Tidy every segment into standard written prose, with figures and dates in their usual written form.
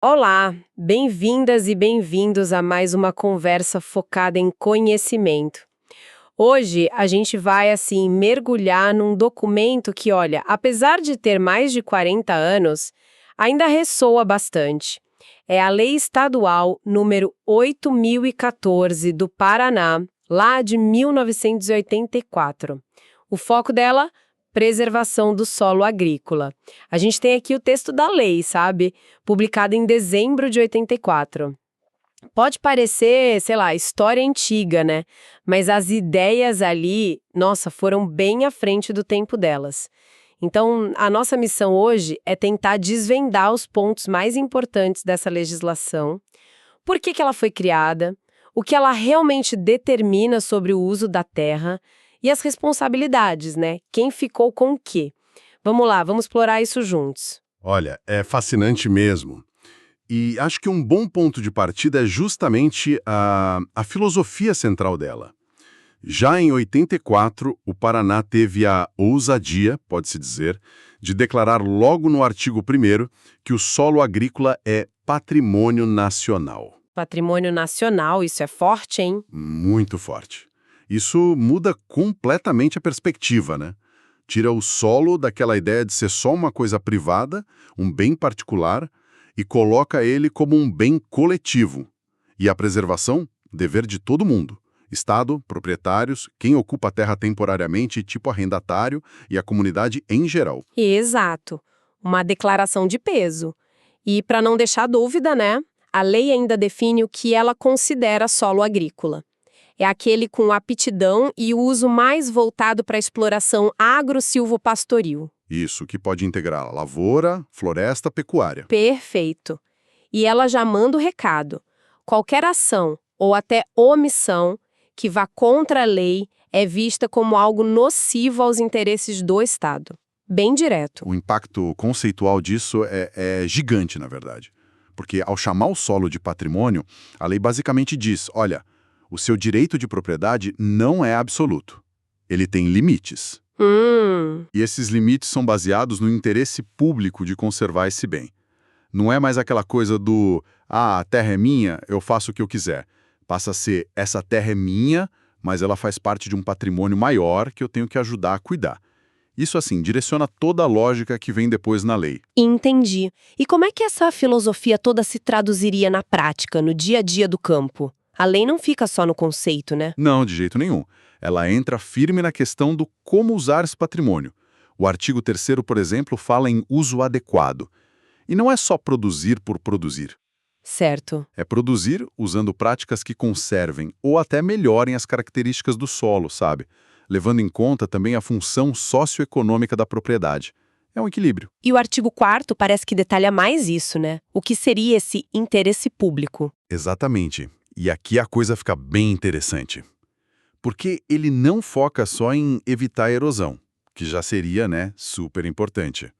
Olá, bem-vindas e bem-vindos a mais uma conversa focada em conhecimento. Hoje a gente vai mergulhar num documento que, olha, apesar de ter mais de 40 anos, ainda ressoa bastante. É a Lei Estadual número 8014 do Paraná, lá de 1984. O foco dela, preservação do solo agrícola. A gente tem aqui o texto da lei, sabe? Publicado em dezembro de 84. Pode parecer, sei lá, história antiga, né? Mas as ideias ali, nossa, foram bem à frente do tempo delas. Então, a nossa missão hoje é tentar desvendar os pontos mais importantes dessa legislação, por que que ela foi criada, o que ela realmente determina sobre o uso da terra e as responsabilidades, né? Quem ficou com o quê? Vamos lá, vamos explorar isso juntos. Olha, é fascinante mesmo. E acho que um bom ponto de partida é justamente a filosofia central dela. Já em 84, o Paraná teve a ousadia, pode-se dizer, de declarar logo no artigo 1º que o solo agrícola é patrimônio nacional. Patrimônio nacional, isso é forte, hein? Muito forte. Isso muda completamente a perspectiva, né? Tira o solo daquela ideia de ser só uma coisa privada, um bem particular, e coloca ele como um bem coletivo. E a preservação, dever de todo mundo. Estado, proprietários, quem ocupa a terra temporariamente, tipo arrendatário, e a comunidade em geral. Exato. Uma declaração de peso. E para não deixar dúvida, né? A lei ainda define o que ela considera solo agrícola. É aquele com aptidão e uso mais voltado para a exploração agro-silvopastoril. Isso, que pode integrar lavoura, floresta, pecuária. Perfeito. E ela já manda o recado. Qualquer ação ou até omissão que vá contra a lei é vista como algo nocivo aos interesses do Estado. Bem direto. O impacto conceitual disso é gigante, na verdade. Porque ao chamar o solo de patrimônio, a lei basicamente diz, olha, o seu direito de propriedade não é absoluto. Ele tem limites. E esses limites são baseados no interesse público de conservar esse bem. Não é mais aquela coisa do, a terra é minha, eu faço o que eu quiser. Passa a ser, essa terra é minha, mas ela faz parte de um patrimônio maior que eu tenho que ajudar a cuidar. Isso, assim, direciona toda a lógica que vem depois na lei. Entendi. E como é que essa filosofia toda se traduziria na prática, no dia a dia do campo? A lei não fica só no conceito, né? Não, de jeito nenhum. Ela entra firme na questão do como usar esse patrimônio. O artigo 3º, por exemplo, fala em uso adequado. E não é só produzir por produzir. Certo. É produzir usando práticas que conservem ou até melhorem as características do solo, sabe? Levando em conta também a função socioeconômica da propriedade. É um equilíbrio. E o artigo 4º parece que detalha mais isso, né? O que seria esse interesse público? Exatamente. E aqui a coisa fica bem interessante. Porque ele não foca só em evitar a erosão, que já seria, né, super importante.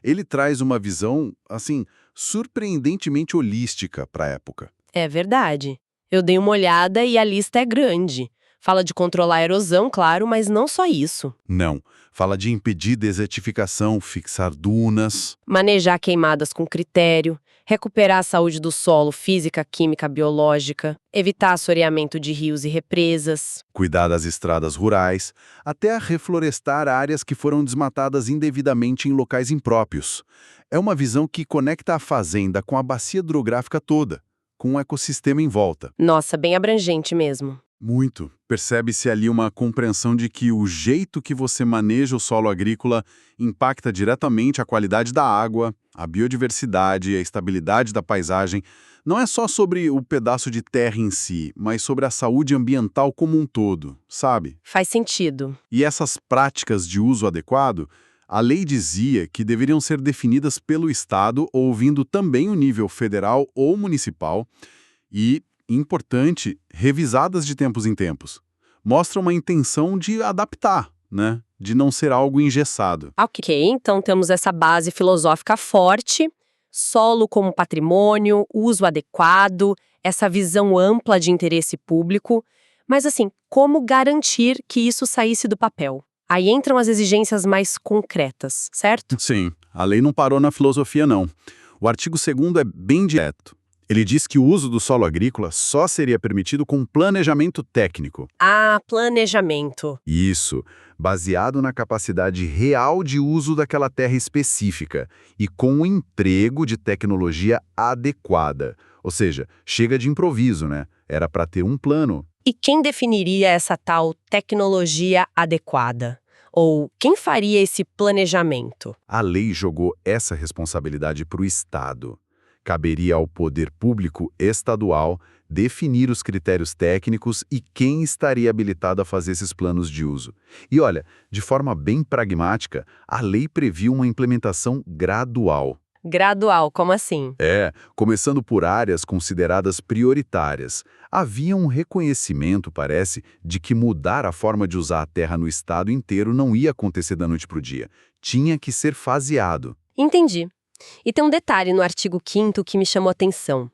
Ele traz uma visão, assim, surpreendentemente holística para a época. É verdade. Eu dei uma olhada e a lista é grande. Fala de controlar a erosão, claro, mas não só isso. Não. Fala de impedir desertificação, fixar dunas. Manejar queimadas com critério, recuperar a saúde do solo física, química, biológica, evitar assoreamento de rios e represas. Cuidar das estradas rurais, até a reflorestar áreas que foram desmatadas indevidamente em locais impróprios. É uma visão que conecta a fazenda com a bacia hidrográfica toda, com o ecossistema em volta. Nossa, bem abrangente mesmo. Muito. Percebe-se ali uma compreensão de que o jeito que você maneja o solo agrícola impacta diretamente a qualidade da água, a biodiversidade e a estabilidade da paisagem. Não é só sobre o pedaço de terra em si, mas sobre a saúde ambiental como um todo, sabe? Faz sentido. E essas práticas de uso adequado, a lei dizia que deveriam ser definidas pelo Estado, ouvindo também o nível federal ou municipal, e importante, revisadas de tempos em tempos. Mostra uma intenção de adaptar, né? De não ser algo engessado. Ok, então temos essa base filosófica forte, solo como patrimônio, uso adequado, essa visão ampla de interesse público. Mas assim, como garantir que isso saísse do papel? Aí entram as exigências mais concretas, certo? Sim, a lei não parou na filosofia, não. O artigo 2º é bem direto. Ele diz que o uso do solo agrícola só seria permitido com planejamento técnico. Ah, planejamento. Isso, baseado na capacidade real de uso daquela terra específica e com o emprego de tecnologia adequada. Ou seja, chega de improviso, né? Era para ter um plano. E quem definiria essa tal tecnologia adequada? Ou quem faria esse planejamento? A lei jogou essa responsabilidade para o Estado. Caberia ao poder público estadual definir os critérios técnicos e quem estaria habilitado a fazer esses planos de uso. E olha, de forma bem pragmática, a lei previu uma implementação gradual. Gradual, como assim? Começando por áreas consideradas prioritárias. Havia um reconhecimento, parece, de que mudar a forma de usar a terra no estado inteiro não ia acontecer da noite para o dia. Tinha que ser faseado. Entendi. E tem um detalhe no artigo 5º que me chamou a atenção.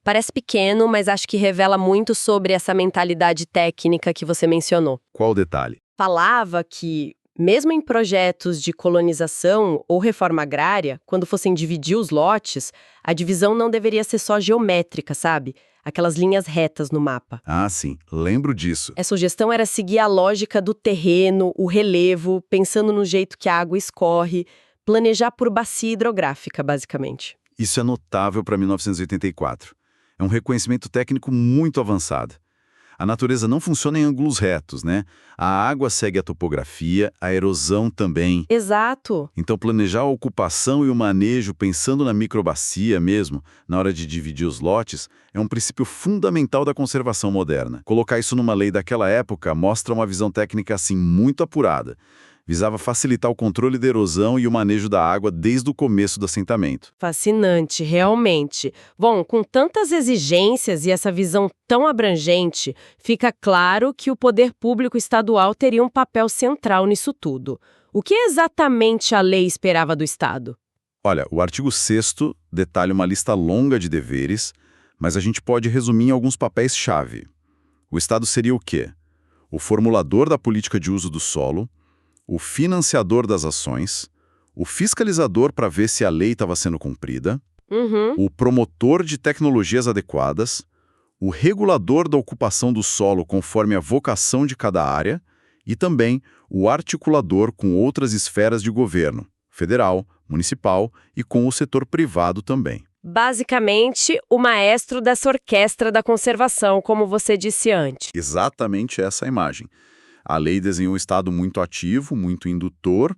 Parece pequeno, mas acho que revela muito sobre essa mentalidade técnica que você mencionou. Qual o detalhe? Falava que, mesmo em projetos de colonização ou reforma agrária, quando fossem dividir os lotes, a divisão não deveria ser só geométrica, sabe? Aquelas linhas retas no mapa. Ah, sim, lembro disso. Essa sugestão era seguir a lógica do terreno, o relevo, pensando no jeito que a água escorre, planejar por bacia hidrográfica, basicamente. Isso é notável para 1984. É um reconhecimento técnico muito avançado. A natureza não funciona em ângulos retos, né? A água segue a topografia, a erosão também. Exato. Então, planejar a ocupação e o manejo pensando na microbacia mesmo, na hora de dividir os lotes, é um princípio fundamental da conservação moderna. Colocar isso numa lei daquela época mostra uma visão técnica assim muito apurada. Visava facilitar o controle da erosão e o manejo da água desde o começo do assentamento. Fascinante, realmente. Bom, com tantas exigências e essa visão tão abrangente, fica claro que o poder público estadual teria um papel central nisso tudo. O que exatamente a lei esperava do Estado? Olha, o artigo 6º detalha uma lista longa de deveres, mas a gente pode resumir em alguns papéis-chave. O Estado seria o quê? O formulador da política de uso do solo, o financiador das ações, o fiscalizador para ver se a lei estava sendo cumprida, o promotor de tecnologias adequadas, o regulador da ocupação do solo conforme a vocação de cada área e também o articulador com outras esferas de governo, federal, municipal e com o setor privado também. Basicamente, o maestro dessa orquestra da conservação, como você disse antes. Exatamente essa a imagem. A lei desenhou um Estado muito ativo, muito indutor.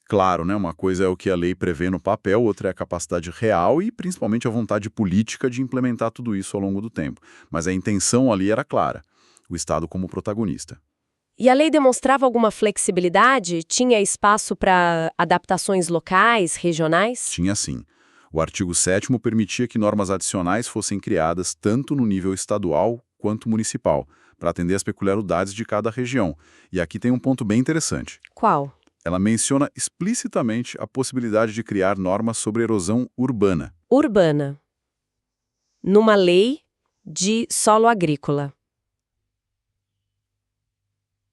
Claro, né, uma coisa é o que a lei prevê no papel, outra é a capacidade real e principalmente a vontade política de implementar tudo isso ao longo do tempo. Mas a intenção ali era clara, o Estado como protagonista. E a lei demonstrava alguma flexibilidade? Tinha espaço para adaptações locais, regionais? Tinha sim. O artigo 7º permitia que normas adicionais fossem criadas tanto no nível estadual quanto municipal, para atender às peculiaridades de cada região. E aqui tem um ponto bem interessante. Qual? Ela menciona explicitamente a possibilidade de criar normas sobre erosão urbana. Urbana. Numa lei de solo agrícola.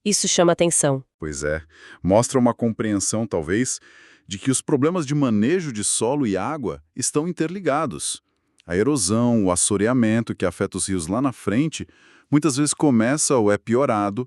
Isso chama atenção. Pois é, mostra uma compreensão, talvez, de que os problemas de manejo de solo e água estão interligados. A erosão, o assoreamento que afeta os rios lá na frente, muitas vezes começa ou é piorado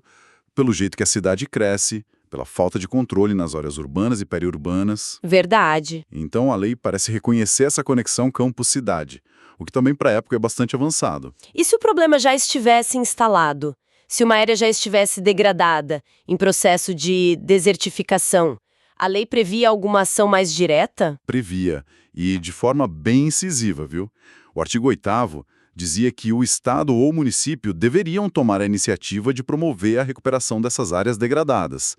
pelo jeito que a cidade cresce, pela falta de controle nas áreas urbanas e periurbanas. Verdade. Então a lei parece reconhecer essa conexão campo-cidade, o que também para a época é bastante avançado. E se o problema já estivesse instalado? Se uma área já estivesse degradada, em processo de desertificação, a lei previa alguma ação mais direta? Previa, e de forma bem incisiva, viu? O artigo 8º dizia que o Estado ou o município deveriam tomar a iniciativa de promover a recuperação dessas áreas degradadas,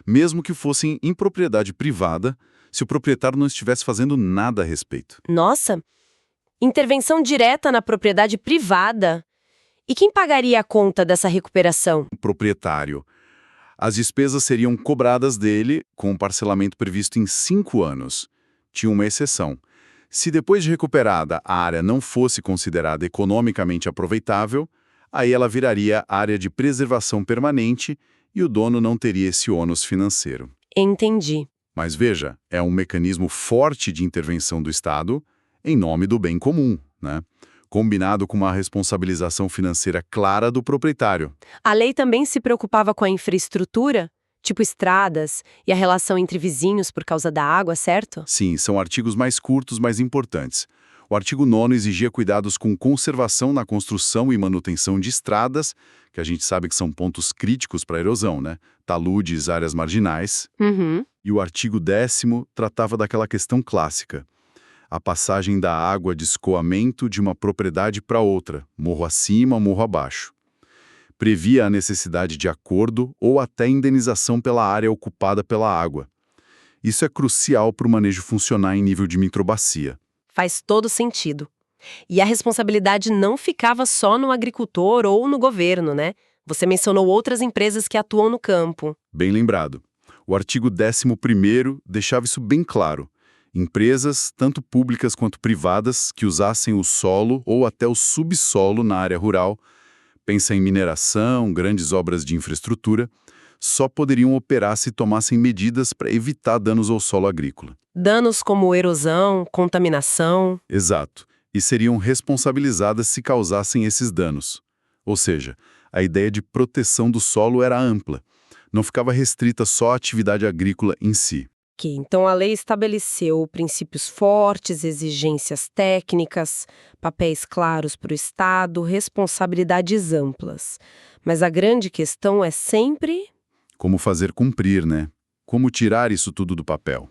mesmo que fossem em propriedade privada, se o proprietário não estivesse fazendo nada a respeito. Nossa! Intervenção direta na propriedade privada. E quem pagaria a conta dessa recuperação? O proprietário. As despesas seriam cobradas dele com um parcelamento previsto em 5 anos. Tinha uma exceção. Se depois de recuperada a área não fosse considerada economicamente aproveitável, aí ela viraria área de preservação permanente e o dono não teria esse ônus financeiro. Entendi. Mas veja, é um mecanismo forte de intervenção do Estado em nome do bem comum, né? Combinado com uma responsabilização financeira clara do proprietário. A lei também se preocupava com a infraestrutura, tipo estradas e a relação entre vizinhos por causa da água, certo? Sim, são artigos mais curtos, mas importantes. O artigo 9º exigia cuidados com conservação na construção e manutenção de estradas, que a gente sabe que são pontos críticos para a erosão, né? Taludes, áreas marginais. Uhum. E o artigo 10º tratava daquela questão clássica: a passagem da água de escoamento de uma propriedade para outra, morro acima, morro abaixo. Previa a necessidade de acordo ou até indenização pela área ocupada pela água. Isso é crucial para o manejo funcionar em nível de microbacia. Faz todo sentido. E a responsabilidade não ficava só no agricultor ou no governo, né? Você mencionou outras empresas que atuam no campo. Bem lembrado. O artigo 11º deixava isso bem claro. Empresas, tanto públicas quanto privadas, que usassem o solo ou até o subsolo na área rural, pensa em mineração, grandes obras de infraestrutura, só poderiam operar se tomassem medidas para evitar danos ao solo agrícola. Danos como erosão, contaminação. Exato. E seriam responsabilizadas se causassem esses danos. Ou seja, a ideia de proteção do solo era ampla. Não ficava restrita só à atividade agrícola em si. Ok, então a lei estabeleceu princípios fortes, exigências técnicas, papéis claros para o Estado, responsabilidades amplas. Mas a grande questão é sempre... Como fazer cumprir, né? Como tirar isso tudo do papel?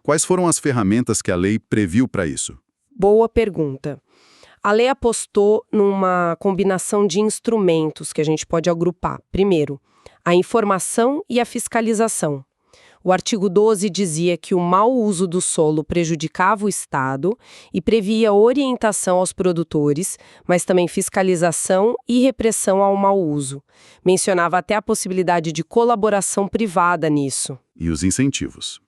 Quais foram as ferramentas que a lei previu para isso? Boa pergunta. A lei apostou numa combinação de instrumentos que a gente pode agrupar. Primeiro, a informação e a fiscalização. O artigo 12 dizia que o mau uso do solo prejudicava o Estado e previa orientação aos produtores, mas também fiscalização e repressão ao mau uso. Mencionava até a possibilidade de colaboração privada nisso. E os incentivos.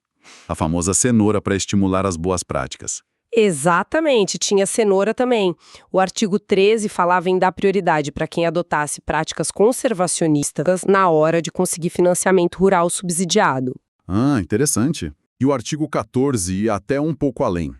A famosa cenoura para estimular as boas práticas. Exatamente, tinha cenoura também. O artigo 13 falava em dar prioridade para quem adotasse práticas conservacionistas na hora de conseguir financiamento rural subsidiado. Ah, interessante. E o artigo 14 ia até um pouco além.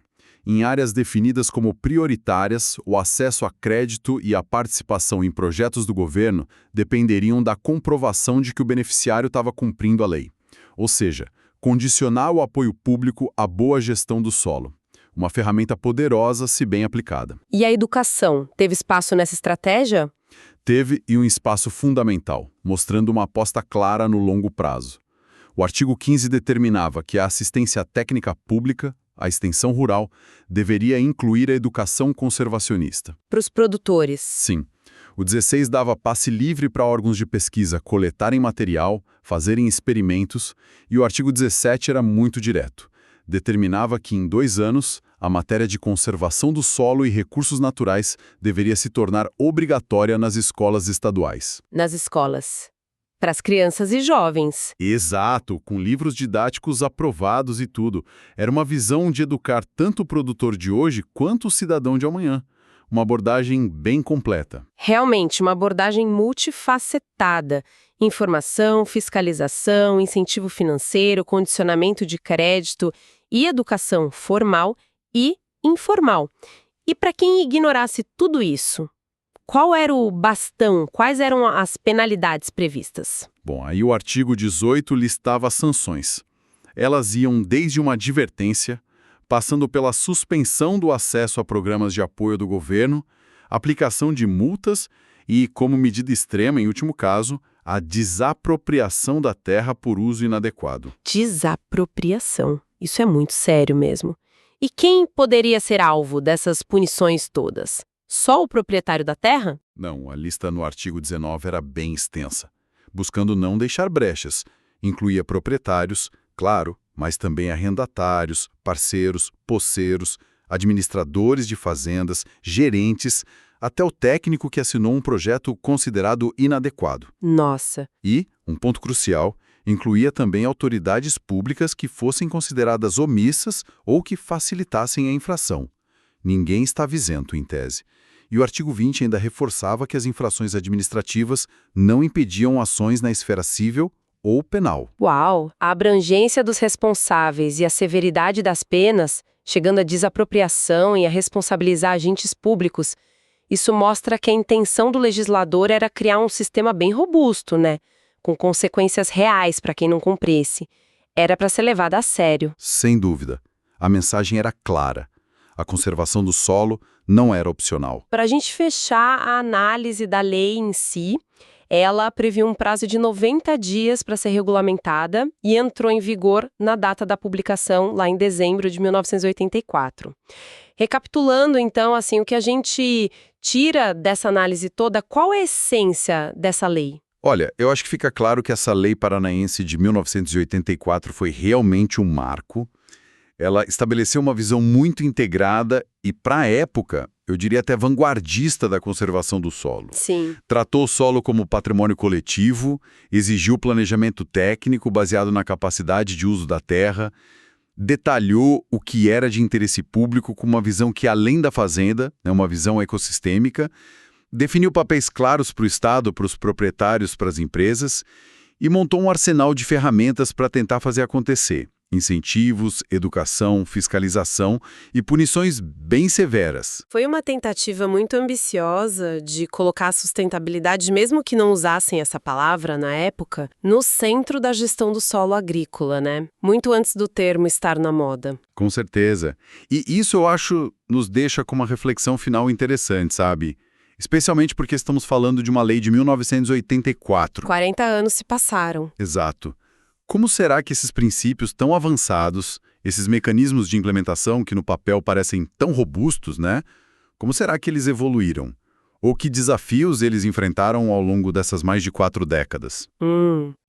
Em áreas definidas como prioritárias, o acesso a crédito e a participação em projetos do governo dependeriam da comprovação de que o beneficiário estava cumprindo a lei. Ou seja, condicionar o apoio público à boa gestão do solo. Uma ferramenta poderosa se bem aplicada. E a educação? Teve espaço nessa estratégia? Teve, e um espaço fundamental, mostrando uma aposta clara no longo prazo. O artigo 15 determinava que a assistência técnica pública, a extensão rural, deveria incluir a educação conservacionista. Para os produtores. Sim. O 16 dava passe livre para órgãos de pesquisa coletarem material, fazerem experimentos, e o artigo 17 era muito direto. Determinava que, em 2 anos, a matéria de conservação do solo e recursos naturais deveria se tornar obrigatória nas escolas estaduais. Nas escolas. Para as crianças e jovens. Exato, com livros didáticos aprovados e tudo. Era uma visão de educar tanto o produtor de hoje quanto o cidadão de amanhã. Uma abordagem bem completa. Realmente, uma abordagem multifacetada. Informação, fiscalização, incentivo financeiro, condicionamento de crédito e educação formal e informal. E para quem ignorasse tudo isso? Qual era o bastão? Quais eram as penalidades previstas? Bom, aí o artigo 18 listava as sanções. Elas iam desde uma advertência, passando pela suspensão do acesso a programas de apoio do governo, aplicação de multas e, como medida extrema, em último caso, a desapropriação da terra por uso inadequado. Desapropriação. Isso é muito sério mesmo. E quem poderia ser alvo dessas punições todas? Só o proprietário da terra? Não, a lista no artigo 19 era bem extensa, buscando não deixar brechas. Incluía proprietários, claro, mas também arrendatários, parceiros, poceiros, administradores de fazendas, gerentes, até o técnico que assinou um projeto considerado inadequado. Nossa! E, um ponto crucial, incluía também autoridades públicas que fossem consideradas omissas ou que facilitassem a infração. Ninguém estava isento, em tese. E o artigo 20 ainda reforçava que as infrações administrativas não impediam ações na esfera civil ou penal. Uau! A abrangência dos responsáveis e a severidade das penas chegando à desapropriação e a responsabilizar agentes públicos. Isso mostra que a intenção do legislador era criar um sistema bem robusto, né? Com consequências reais para quem não cumprisse. Era para ser levado a sério. Sem dúvida. A mensagem era clara. A conservação do solo não era opcional. Para a gente fechar a análise da lei em si, ela previu um prazo de 90 dias para ser regulamentada e entrou em vigor na data da publicação, lá em dezembro de 1984. Recapitulando, então, assim, o que a gente tira dessa análise toda, qual é a essência dessa lei? Olha, eu acho que fica claro que essa lei paranaense de 1984 foi realmente um marco. Ela estabeleceu uma visão muito integrada e, para a época, eu diria até vanguardista da conservação do solo. Sim. Tratou o solo como patrimônio coletivo, exigiu planejamento técnico baseado na capacidade de uso da terra, detalhou o que era de interesse público com uma visão que, além da fazenda, é uma visão ecossistêmica, definiu papéis claros para o Estado, para os proprietários, para as empresas e montou um arsenal de ferramentas para tentar fazer acontecer. Incentivos, educação, fiscalização e punições bem severas. Foi uma tentativa muito ambiciosa de colocar a sustentabilidade, mesmo que não usassem essa palavra na época, no centro da gestão do solo agrícola, né? Muito antes do termo estar na moda. Com certeza. E isso, eu acho, nos deixa com uma reflexão final interessante, sabe? Especialmente porque estamos falando de uma lei de 1984. 40 anos se passaram. Exato. Como será que esses princípios tão avançados, esses mecanismos de implementação que no papel parecem tão robustos, né? Como será que eles evoluíram? Ou que desafios eles enfrentaram ao longo dessas mais de 4 décadas?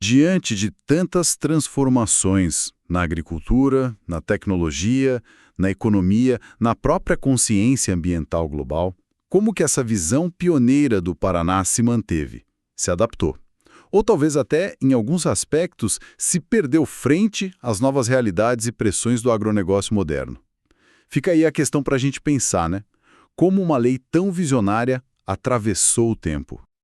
Diante de tantas transformações na agricultura, na tecnologia, na economia, na própria consciência ambiental global, como que essa visão pioneira do Paraná se manteve, se adaptou? Ou talvez até, em alguns aspectos, se perdeu frente às novas realidades e pressões do agronegócio moderno. Fica aí a questão para a gente pensar, né? Como uma lei tão visionária atravessou o tempo.